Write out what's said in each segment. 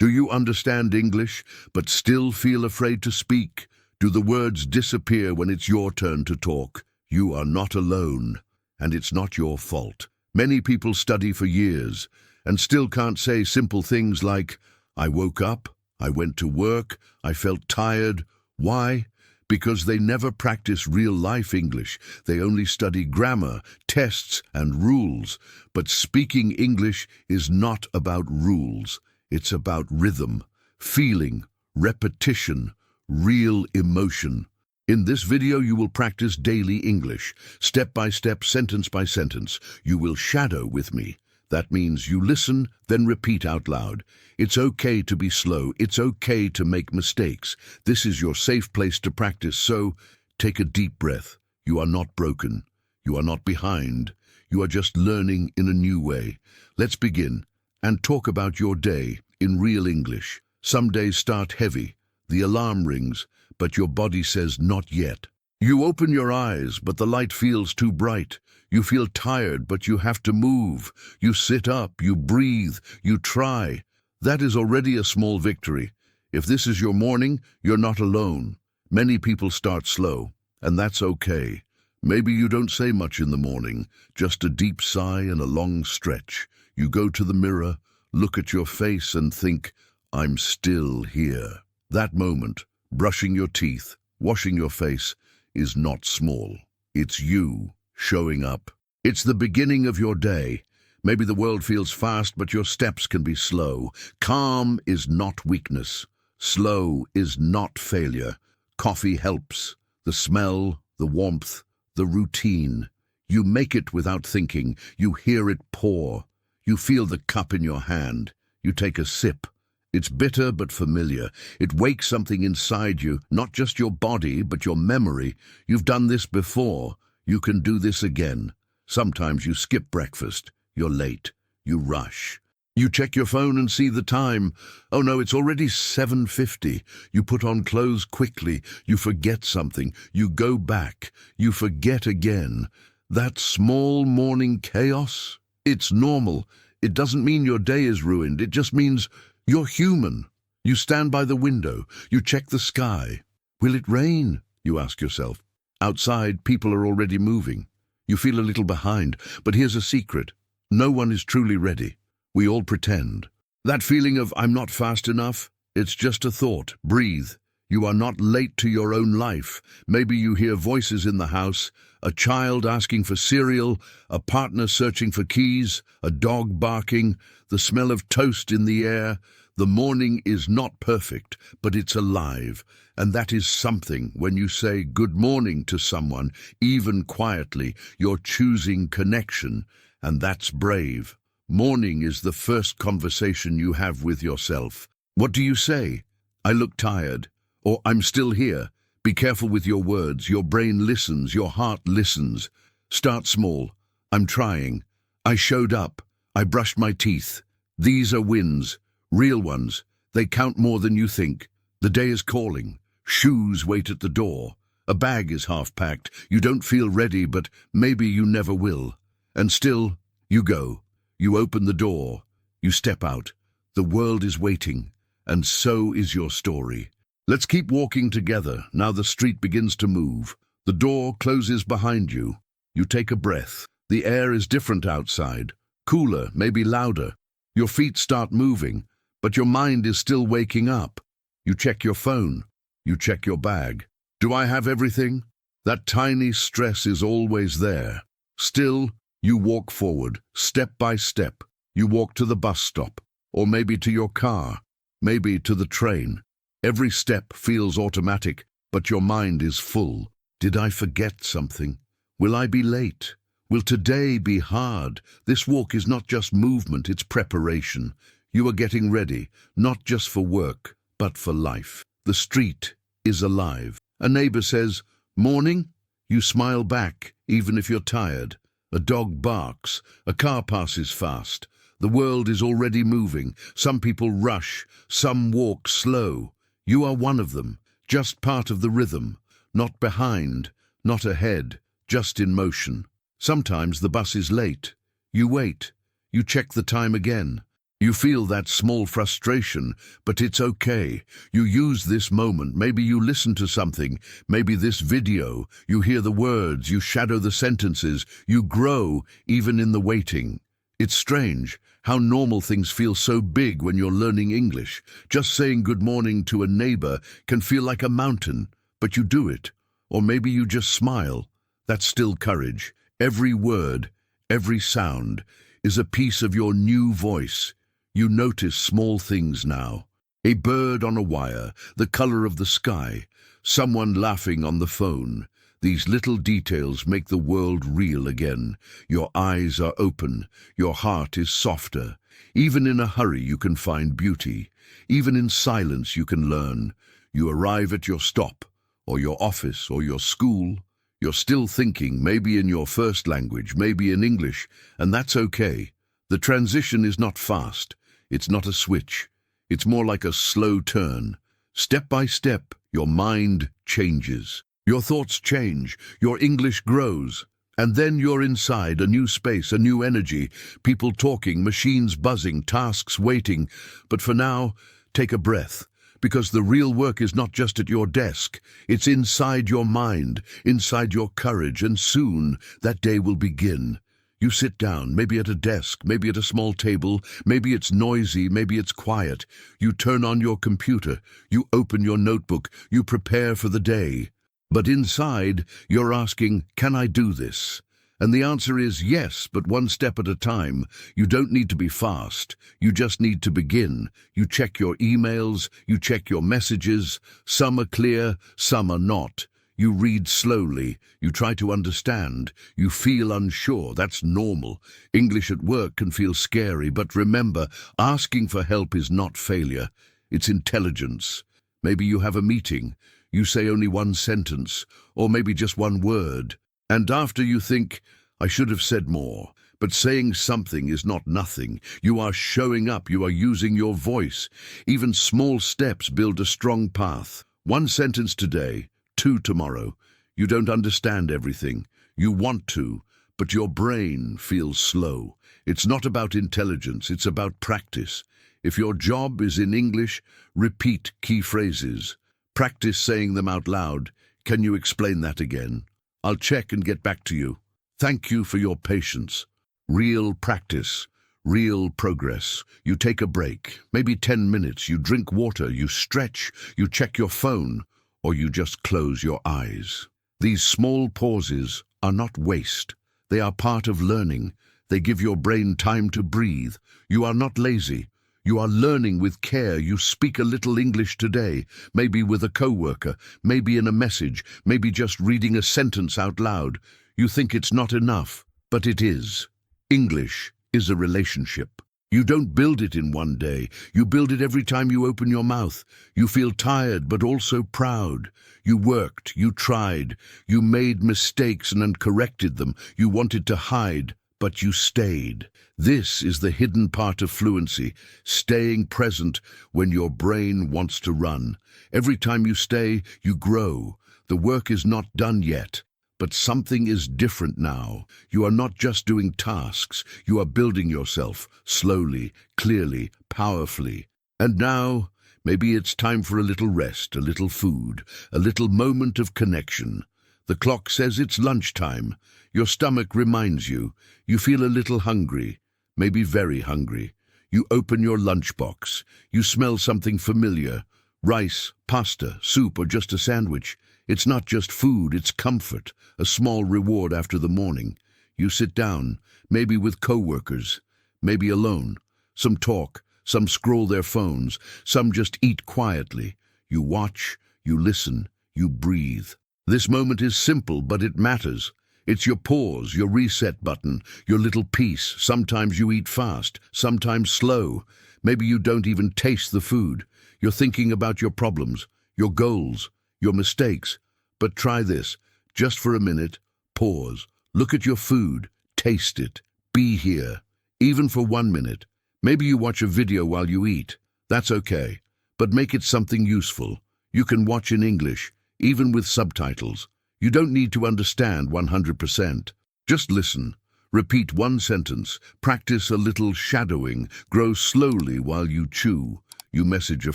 Do you understand English, but still feel afraid to speak? Do the words disappear when it's your turn to talk? You are not alone, and it's not your fault. Many people study for years and still can't say simple things like, I woke up, I went to work, I felt tired. Why? Because they never practice real-life English. They only study grammar, tests, and rules. But speaking English is not about rules. It's about rhythm, feeling, repetition, real emotion. In this video, you will practice daily English, step by step, sentence by sentence. You will shadow with me. That means you listen, then repeat out loud. It's okay to be slow. It's okay to make mistakes. This is your safe place to practice, so take a deep breath. You are not broken. You are not behind. You are just learning in a new way. Let's begin and talk about your day in real English. Some days start heavy. The alarm rings, but your body says not yet. You open your eyes, but the light feels too bright. You feel tired, but you have to move. You sit up, you breathe, you try. That is already a small victory. If this is your morning, you're not alone. Many people start slow, and that's okay. Maybe you don't say much in the morning, just a deep sigh and a long stretch. You go to the mirror, look at your face and think, I'm still here. That moment, brushing your teeth, washing your face, is not small. It's you showing up. It's the beginning of your day. Maybe the world feels fast, but your steps can be slow. Calm is not weakness. Slow is not failure. Coffee helps. The smell, the warmth, the routine. You make it without thinking. You hear it pour. You feel the cup in your hand. You take a sip. It's bitter but familiar. It wakes something inside you, not just your body, but your memory. You've done this before. You can do this again. Sometimes you skip breakfast. You're late. You rush. You check your phone and see the time. Oh no, it's already 7:50. You put on clothes quickly. You forget something. You go back. You forget again. That small morning chaos? It's normal. It doesn't mean your day is ruined. It just means you're human. You stand by the window. You check the sky. Will it rain? You ask yourself. Outside, people are already moving. You feel a little behind, but here's a secret. No one is truly ready. We all pretend. That feeling of I'm not fast enough, it's just a thought. Breathe. You are not late to your own life. Maybe you hear voices in the house, a child asking for cereal, a partner searching for keys, a dog barking, the smell of toast in the air. The morning is not perfect, but it's alive. And that is something. When you say good morning to someone, even quietly, you're choosing connection, and that's brave. Morning is the first conversation you have with yourself. What do you say? I look tired. Or I'm still here. Be careful with your words. Your brain listens. Your heart listens. Start small. I'm trying. I showed up. I brushed my teeth. These are wins. Real ones. They count more than you think. The day is calling. Shoes wait at the door. A bag is half packed. You don't feel ready, but maybe you never will. And still, you go. You open the door. You step out. The world is waiting. And so is your story. Let's keep walking together. Now the street begins to move. The door closes behind you. You take a breath. The air is different outside. Cooler, maybe louder. Your feet start moving, but your mind is still waking up. You check your phone. You check your bag. Do I have everything? That tiny stress is always there. Still, you walk forward, step by step. You walk to the bus stop, or maybe to your car, maybe to the train. Every step feels automatic, but your mind is full. Did I forget something? Will I be late? Will today be hard? This walk is not just movement, it's preparation. You are getting ready, not just for work, but for life. The street is alive. A neighbor says, "Morning?" You smile back, even if you're tired. A dog barks. A car passes fast. The world is already moving. Some people rush. Some walk slow. You are one of them, just part of the rhythm. Not behind, not ahead, just in motion. Sometimes the bus is late. You wait. You check the time again. You feel that small frustration, but it's okay. You use this moment. Maybe you listen to something, maybe this video. You hear the words, you shadow the sentences, you grow even in the waiting. It's strange how normal things feel so big when you're learning English. Just saying good morning to a neighbor can feel like a mountain, but you do it. Or maybe you just smile. That's still courage. Every word, every sound is a piece of your new voice. You notice small things now. A bird on a wire, the color of the sky, someone laughing on the phone. These little details make the world real again. Your eyes are open, your heart is softer. Even in a hurry you can find beauty. Even in silence you can learn. You arrive at your stop, or your office, or your school. You're still thinking, maybe in your first language, maybe in English, and that's okay. The transition is not fast. It's not a switch. It's more like a slow turn. Step by step, your mind changes. Your thoughts change. Your English grows. And then you're inside a new space, a new energy. People talking, machines buzzing, tasks waiting. But for now, take a breath. Because the real work is not just at your desk. It's inside your mind, inside your courage. And soon, that day will begin. You sit down, maybe at a desk, maybe at a small table, maybe it's noisy, maybe it's quiet. You turn on your computer, you open your notebook, you prepare for the day. But inside, you're asking, can I do this? And the answer is yes, but one step at a time. You don't need to be fast. You just need to begin. You check your emails, you check your messages. Some are clear, some are not. You read slowly, you try to understand, you feel unsure. That's normal. English at work can feel scary, but remember, asking for help is not failure. It's intelligence. Maybe you have a meeting, you say only one sentence, or maybe just one word. And after you think, I should have said more. But saying something is not nothing. You are showing up, you are using your voice. Even small steps build a strong path. One sentence today, 2 tomorrow. You don't understand everything. You want to, but your brain feels slow. It's not about intelligence, it's about practice. If your job is in English, repeat key phrases. Practice saying them out loud. Can you explain that again? I'll check and get back to you. Thank you for your patience. Real practice, real progress. You take a break, maybe 10 minutes. You drink water, you stretch, you check your phone, or you just close your eyes. These small pauses are not waste. They are part of learning. They give your brain time to breathe. You are not lazy. You are learning with care. You speak a little English today, maybe with a coworker, maybe in a message, maybe just reading a sentence out loud. You think it's not enough, but it is. English is a relationship. You don't build it in one day. You build it every time you open your mouth. You feel tired, but also proud. You worked, you tried, you made mistakes and corrected them. You wanted to hide, but you stayed. This is the hidden part of fluency, staying present when your brain wants to run. Every time you stay, you grow. The work is not done yet. But something is different now. You are not just doing tasks. You are building yourself, slowly, clearly, powerfully. And now, maybe it's time for a little rest, a little food, a little moment of connection. The clock says it's lunchtime. Your stomach reminds you. You feel a little hungry, maybe very hungry. You open your lunchbox. You smell something familiar. Rice, pasta, soup, or just a sandwich. It's not just food, it's comfort, a small reward after the morning. You sit down, maybe with coworkers, maybe alone. Some talk, some scroll their phones, some just eat quietly. You watch, you listen, you breathe. This moment is simple, but it matters. It's your pause, your reset button, your little piece. Sometimes you eat fast, sometimes slow. Maybe you don't even taste the food. You're thinking about your problems, your goals, your mistakes. But try this. Just for a minute, pause. Look at your food. Taste it. Be here. Even for 1 minute. Maybe you watch a video while you eat. That's okay. But make it something useful. You can watch in English, even with subtitles. You don't need to understand 100%. Just listen. Repeat one sentence. Practice a little shadowing. Grow slowly while you chew. You message a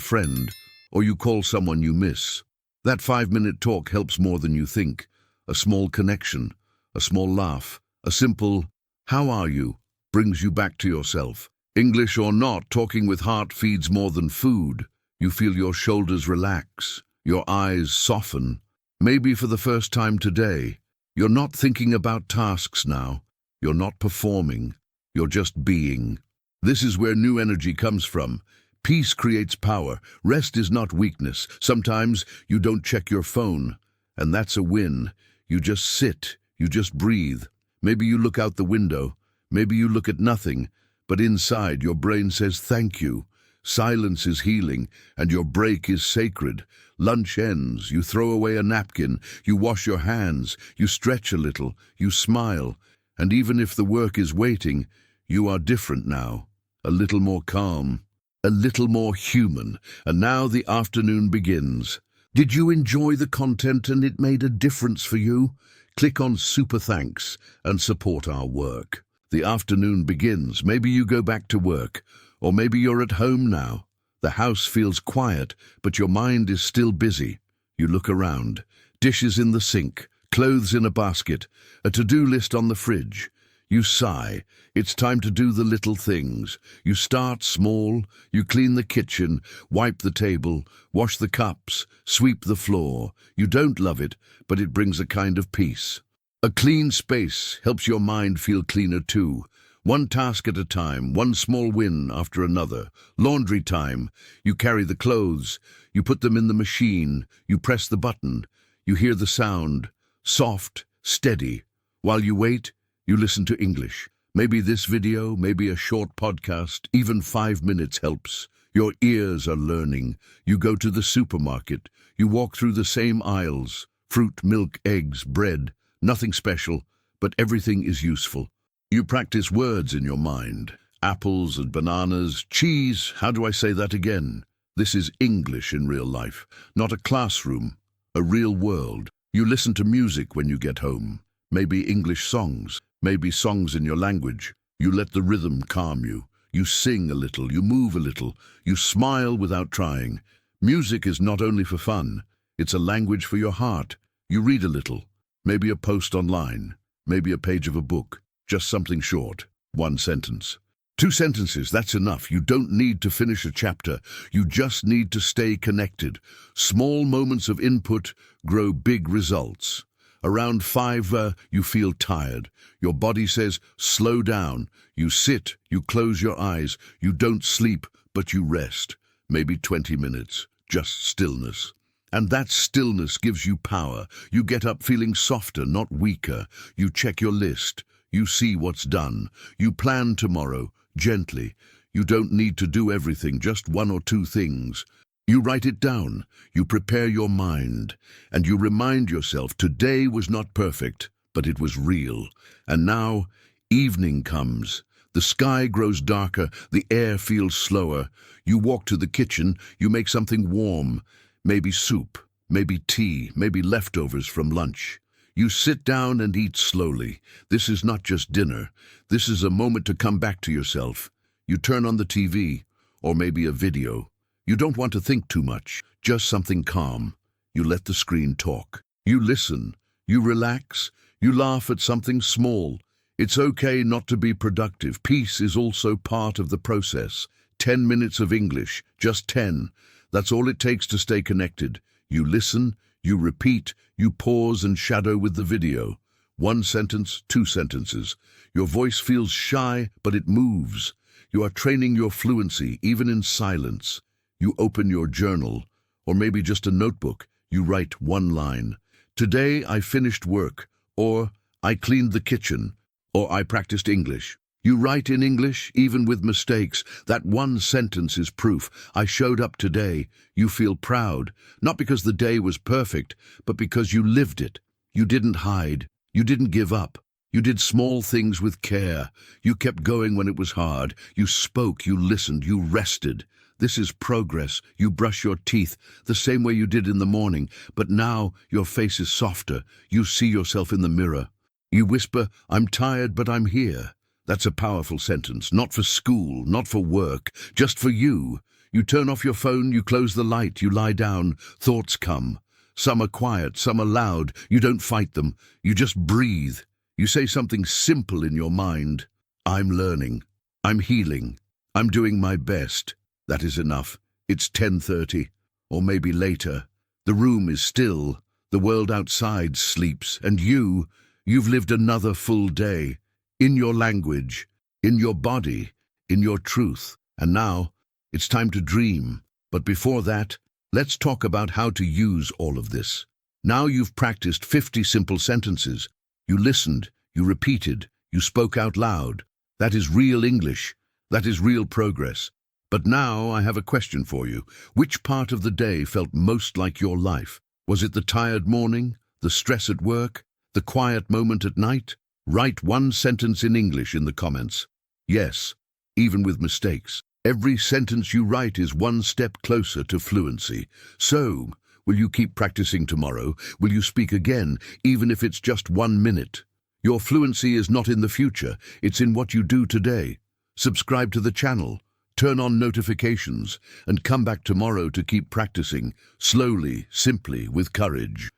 friend, or you call someone you miss. That 5-minute talk helps more than you think. A small connection, a small laugh, a simple, "How are you?" brings you back to yourself. English or not, talking with heart feeds more than food. You feel your shoulders relax, your eyes soften. Maybe for the first time today, you're not thinking about tasks now. You're not performing. You're just being. This is where new energy comes from. Peace creates power. Rest is not weakness. Sometimes you don't check your phone, and that's a win. You just sit. You just breathe. Maybe you look out the window. Maybe you look at nothing. But inside, your brain says thank you. Silence is healing, and your break is sacred. Lunch ends. You throw away a napkin. You wash your hands. You stretch a little. You smile. And even if the work is waiting, you are different now. A little more calm. A little more human. And now the afternoon begins. Did you enjoy the content and it made a difference for you? Click on Super Thanks and support our work. The afternoon begins. Maybe you go back to work, or maybe you're at home now. The house feels quiet, but your mind is still busy. You look around. Dishes in the sink, clothes in a basket, a to-do list on the fridge. You sigh. It's time to do the little things. You start small. You clean the kitchen, wipe the table, wash the cups, sweep the floor. You don't love it, but it brings a kind of peace. A clean space helps your mind feel cleaner too. One task at a time, one small win after another. Laundry time. You carry the clothes. You put them in the machine. You press the button. You hear the sound. Soft, steady. While you wait, you listen to English. Maybe this video, maybe a short podcast, even 5 minutes helps. Your ears are learning. You go to the supermarket. You walk through the same aisles. Fruit, milk, eggs, bread. Nothing special, but everything is useful. You practice words in your mind. Apples and bananas, cheese. How do I say that again? This is English in real life, not a classroom, a real world. You listen to music when you get home. Maybe English songs, maybe songs in your language. You let the rhythm calm you. You sing a little, you move a little, you smile without trying. Music is not only for fun, it's a language for your heart. You read a little, maybe a post online, maybe a page of a book, just something short, 1 sentence. 2 sentences, that's enough. You don't need to finish a chapter. You just need to stay connected. Small moments of input grow big results. Around 5, you feel tired. Your body says, slow down. You sit, you close your eyes. You don't sleep, but you rest. Maybe 20 minutes, just stillness. And that stillness gives you power. You get up feeling softer, not weaker. You check your list. You see what's done. You plan tomorrow, gently. You don't need to do everything, just 1 or 2 things. You write it down, you prepare your mind, and you remind yourself today was not perfect, but it was real. And now, evening comes. The sky grows darker, the air feels slower. You walk to the kitchen, you make something warm, maybe soup, maybe tea, maybe leftovers from lunch. You sit down and eat slowly. This is not just dinner. This is a moment to come back to yourself. You turn on the TV, or maybe a video. You don't want to think too much, just something calm. You let the screen talk. You listen. You relax. You laugh at something small. It's okay not to be productive. Peace is also part of the process. 10 minutes of English, just 10. That's all it takes to stay connected. You listen, you repeat, you pause and shadow with the video. 1 sentence, 2 sentences. Your voice feels shy, but it moves. You are training your fluency, even in silence. You open your journal, or maybe just a notebook. You write 1 line. Today I finished work, or I cleaned the kitchen, or I practiced English. You write in English, even with mistakes. That 1 sentence is proof. I showed up today. You feel proud, not because the day was perfect, but because you lived it. You didn't hide. You didn't give up. You did small things with care. You kept going when it was hard. You spoke, you listened, you rested. This is progress. You brush your teeth the same way you did in the morning, but now your face is softer. You see yourself in the mirror. You whisper, "I'm tired, but I'm here." That's a powerful sentence, not for school, not for work, just for you. You turn off your phone, you close the light, you lie down, thoughts come. Some are quiet, some are loud. You don't fight them, you just breathe. You say something simple in your mind. I'm learning. I'm healing. I'm doing my best. That is enough. It's 10:30, or maybe later. The room is still. The world outside sleeps, and you've lived another full day. In your language, in your body, in your truth. And now, it's time to dream. But before that, let's talk about how to use all of this. Now you've practiced 50 simple sentences. You listened, you repeated, you spoke out loud. That is real English. That is real progress. But now I have a question for you. Which part of the day felt most like your life? Was it the tired morning, the stress at work, the quiet moment at night? Write one sentence in English in the comments. Yes, even with mistakes. Every sentence you write is one step closer to fluency. So, will you keep practicing tomorrow? Will you speak again, even if it's just 1 minute? Your fluency is not in the future, it's in what you do today. Subscribe to the channel, turn on notifications, and come back tomorrow to keep practicing, slowly, simply, with courage.